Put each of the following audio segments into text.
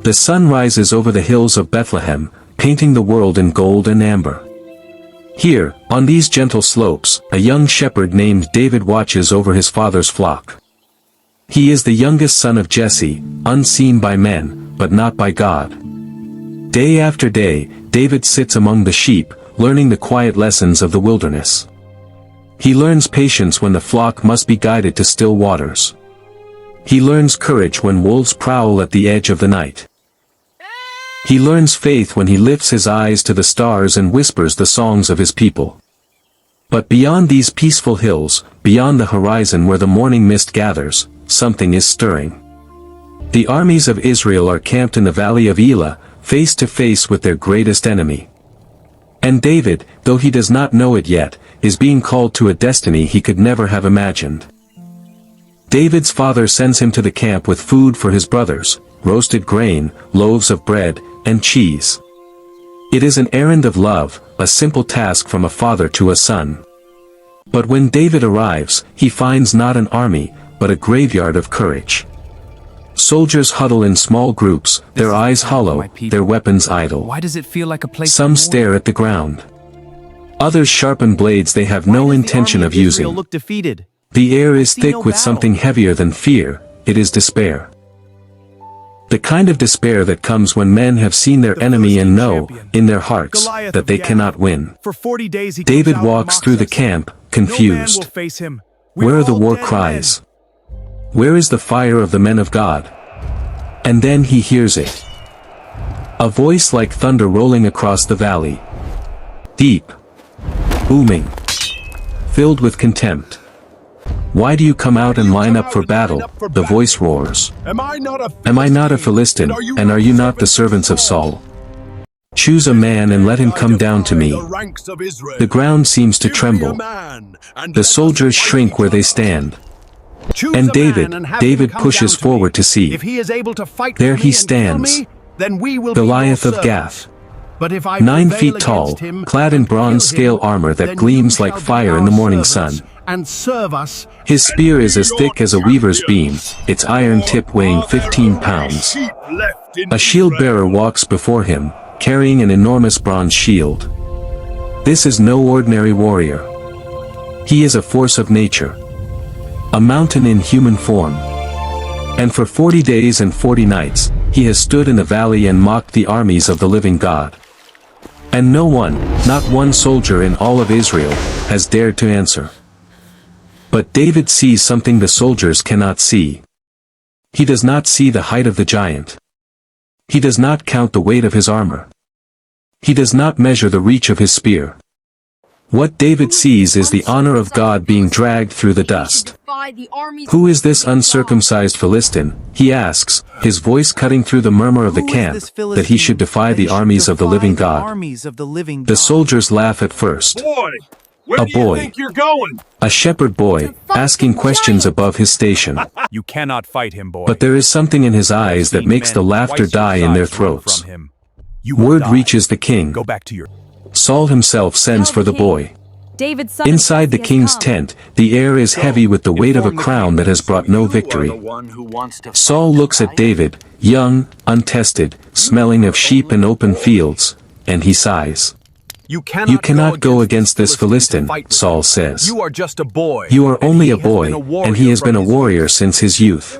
The sun rises over the hills of Bethlehem, painting the world in gold and amber. Here, on these gentle slopes, a young shepherd named David watches over his father's flock. He is the youngest son of Jesse, unseen by men, but not by God. Day after day, David sits among the sheep, learning the quiet lessons of the wilderness. He learns patience when the flock must be guided to still waters. He learns courage when wolves prowl at the edge of the night. He learns faith when he lifts his eyes to the stars and whispers the songs of his people. But beyond these peaceful hills, beyond the horizon where the morning mist gathers, something is stirring. The armies of Israel are camped in the valley of Elah, face to face with their greatest enemy. And David, though he does not know it yet, is being called to a destiny he could never have imagined. David's father sends him to the camp with food for his brothers, roasted grain, loaves of bread, and cheese. It is an errand of love, a simple task from a father to a son. But when David arrives, he finds not an army, but a graveyard of courage. Soldiers huddle in small groups, their eyes hollow, their weapons idle. Why does it feel like a place Some stare at the ground. Others sharpen blades they have no intention of using. Look defeated. The air is thick with something heavier than fear, it is despair. The kind of despair that comes when men have seen their enemy and know, in their hearts, that they cannot win. For 40 days he David walks through the camp, confused. Where are the war cries? Where is the fire of the men of God? And then he hears it. A voice like thunder rolling across the valley. Deep. Booming. Filled with contempt. Why do you come out and line up for battle? The voice roars. Am I not a Philistine, and are you not the servants of Saul? Choose a man and let him come down to me. The ground seems to tremble. The soldiers shrink where they stand. And David pushes forward to see. There he stands, Goliath of Gath. 9 feet tall, clad in bronze scale armor that gleams like fire in the morning sun. His spear is as thick as a weaver's beam, its iron tip weighing 15 pounds. A shield-bearer walks before him, carrying an enormous bronze shield. This is no ordinary warrior. He is a force of nature. A mountain in human form. And for 40 days and 40 nights, he has stood in the valley and mocked the armies of the living God. And no one, not one soldier in all of Israel, has dared to answer. But David sees something the soldiers cannot see. He does not see the height of the giant. He does not count the weight of his armor. He does not measure the reach of his spear. What David sees is the honor of God being dragged through the dust. Who is this uncircumcised Philistine, he asks, his voice cutting through the murmur of the camp, that he should defy the armies of the living God. The soldiers laugh at first. A boy, a shepherd boy, asking questions above his station. You cannot fight him, boy. But there is something in his eyes that makes the laughter die in their throats. Word reaches the king. Go back to your... Saul himself sends for the boy. Inside the king's tent, the air is heavy with the weight of a crown that has brought no victory. Saul looks at David, young, untested, smelling of sheep and open fields, and he sighs. You cannot go against this Philistine, Saul says. You are just a boy. You are only a boy, and he has been a warrior since his youth.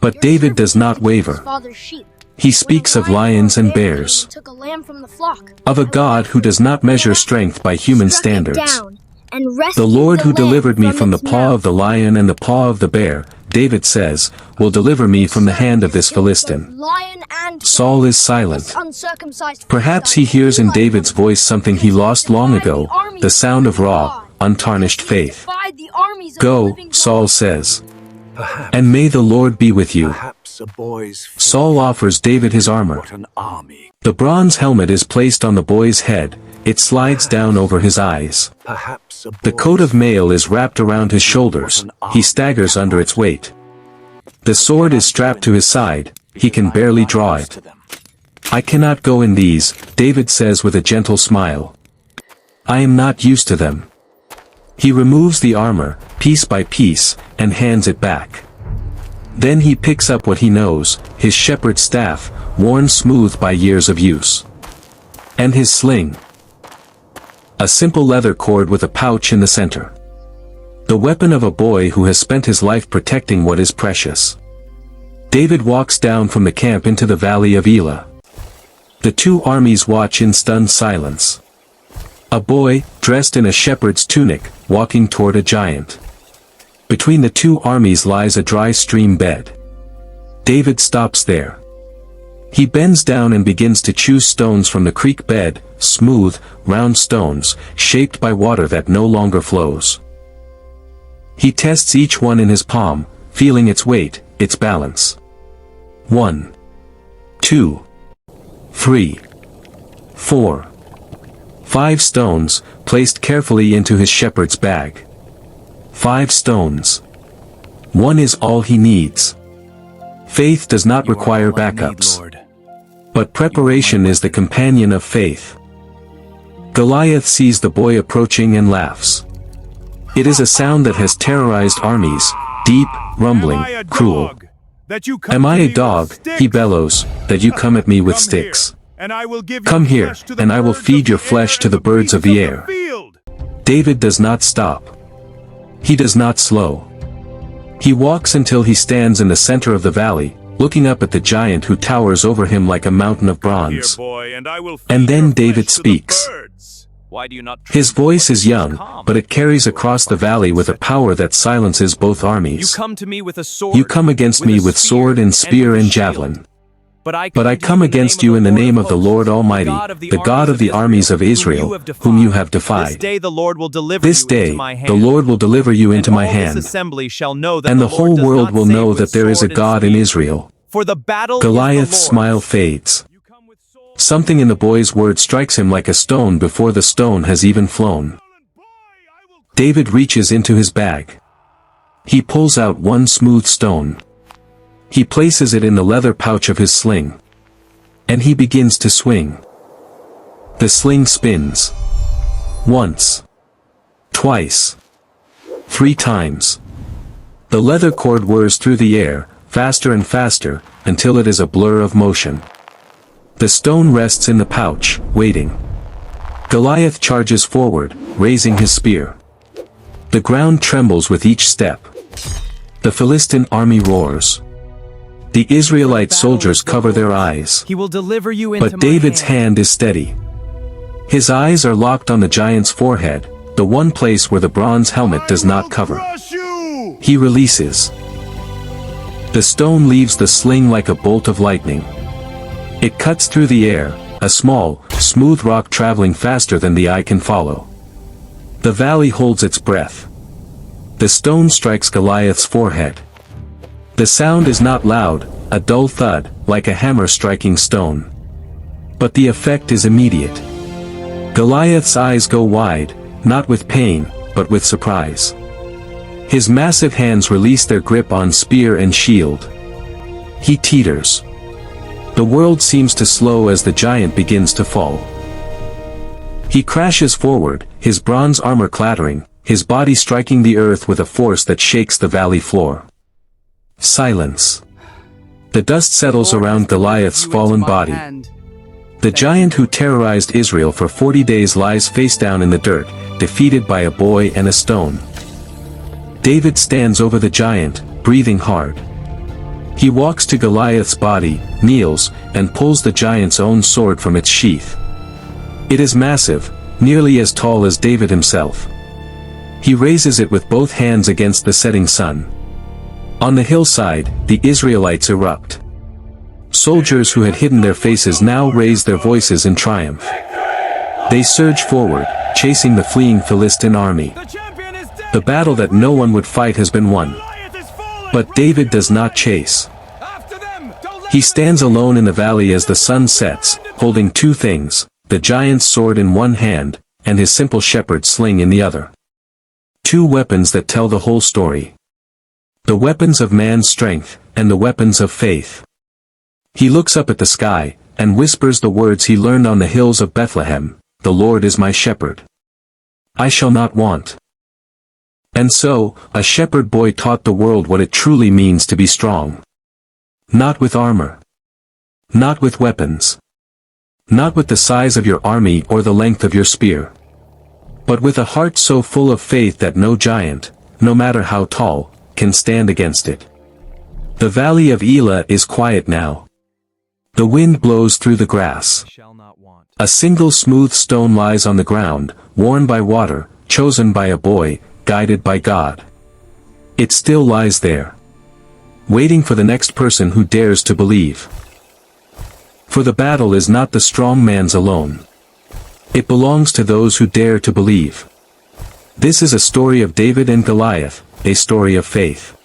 But David does not waver. He speaks of lions and bears, of a God who does not measure strength by human standards. The Lord who delivered me from the paw of the lion and the paw of the bear, David says, will deliver me from the hand of this Philistine. Saul is silent. Perhaps he hears in David's voice something he lost long ago, the sound of raw, untarnished faith. Go, Saul says, and may the Lord be with you. Saul offers David his armor. The bronze helmet is placed on the boy's head, it slides down over his eyes. The coat of mail is wrapped around his shoulders, he staggers under its weight. The sword is strapped to his side, he can barely draw it. I cannot go in these, David says with a gentle smile. I am not used to them. He removes the armor, piece by piece, and hands it back. Then he picks up what he knows, his shepherd's staff, worn smooth by years of use. And his sling. A simple leather cord with a pouch in the center. The weapon of a boy who has spent his life protecting what is precious. David walks down from the camp into the valley of Elah. The two armies watch in stunned silence. A boy, dressed in a shepherd's tunic, walking toward a giant. Between the two armies lies a dry stream bed. David stops there. He bends down and begins to choose stones from the creek bed, smooth, round stones, shaped by water that no longer flows. He tests each one in his palm, feeling its weight, its balance. 1, 2, 3, 4. 5 stones, placed carefully into his shepherd's bag. 5 stones. 1 is all he needs. Faith does not require backups. But preparation is the companion of faith. Goliath sees the boy approaching and laughs. It is a sound that has terrorized armies, deep, rumbling, cruel. Am I a dog, he bellows, that you come at me with sticks? Come here, and I will feed your flesh to the birds of the air. David does not stop. He does not slow. He walks until he stands in the center of the valley, looking up at the giant who towers over him like a mountain of bronze. And then David speaks. His voice is young, but it carries across the valley with a power that silences both armies. You come against me with sword and spear and javelin. But I come against you in the name of the Lord Almighty, the God of the armies of Israel, whom you have defied. This day, the Lord will deliver you into my hand, and the whole world will know that there is a God in Israel. Goliath's smile fades. Something in the boy's word strikes him like a stone before the stone has even flown. David reaches into his bag. He pulls out one smooth stone. He places it in the leather pouch of his sling. And he begins to swing. The sling spins. Once. Twice. 3 times. The leather cord whirs through the air, faster and faster, until it is a blur of motion. The stone rests in the pouch, waiting. Goliath charges forward, raising his spear. The ground trembles with each step. The Philistine army roars. The Israelite soldiers cover their eyes. But David's hand is steady. His eyes are locked on the giant's forehead, the one place where the bronze helmet does not cover. He releases. The stone leaves the sling like a bolt of lightning. It cuts through the air, a small, smooth rock traveling faster than the eye can follow. The valley holds its breath. The stone strikes Goliath's forehead. The sound is not loud, a dull thud, like a hammer striking stone. But the effect is immediate. Goliath's eyes go wide, not with pain, but with surprise. His massive hands release their grip on spear and shield. He teeters. The world seems to slow as the giant begins to fall. He crashes forward, his bronze armor clattering, his body striking the earth with a force that shakes the valley floor. Silence. The dust settles around Goliath's fallen body. The giant who terrorized Israel for 40 days lies face down in the dirt, defeated by a boy and a stone. David stands over the giant, breathing hard. He walks to Goliath's body, kneels, and pulls the giant's own sword from its sheath. It is massive, nearly as tall as David himself. He raises it with both hands against the setting sun. On the hillside, the Israelites erupt. Soldiers who had hidden their faces now raise their voices in triumph. They surge forward, chasing the fleeing Philistine army. The battle that no one would fight has been won. But David does not chase. He stands alone in the valley as the sun sets, holding 2 things, the giant's sword in one hand, and his simple shepherd's sling in the other. 2 weapons that tell the whole story. The weapons of man's strength, and the weapons of faith. He looks up at the sky, and whispers the words he learned on the hills of Bethlehem, "The Lord is my shepherd. I shall not want." And so, a shepherd boy taught the world what it truly means to be strong. Not with armor. Not with weapons. Not with the size of your army or the length of your spear. But with a heart so full of faith that no giant, no matter how tall, can stand against it. The valley of Elah is quiet now. The wind blows through the grass. A single smooth stone lies on the ground, worn by water, chosen by a boy, guided by God. It still lies there, waiting for the next person who dares to believe. For the battle is not the strong man's alone. It belongs to those who dare to believe. This is a story of David and Goliath, a story of faith.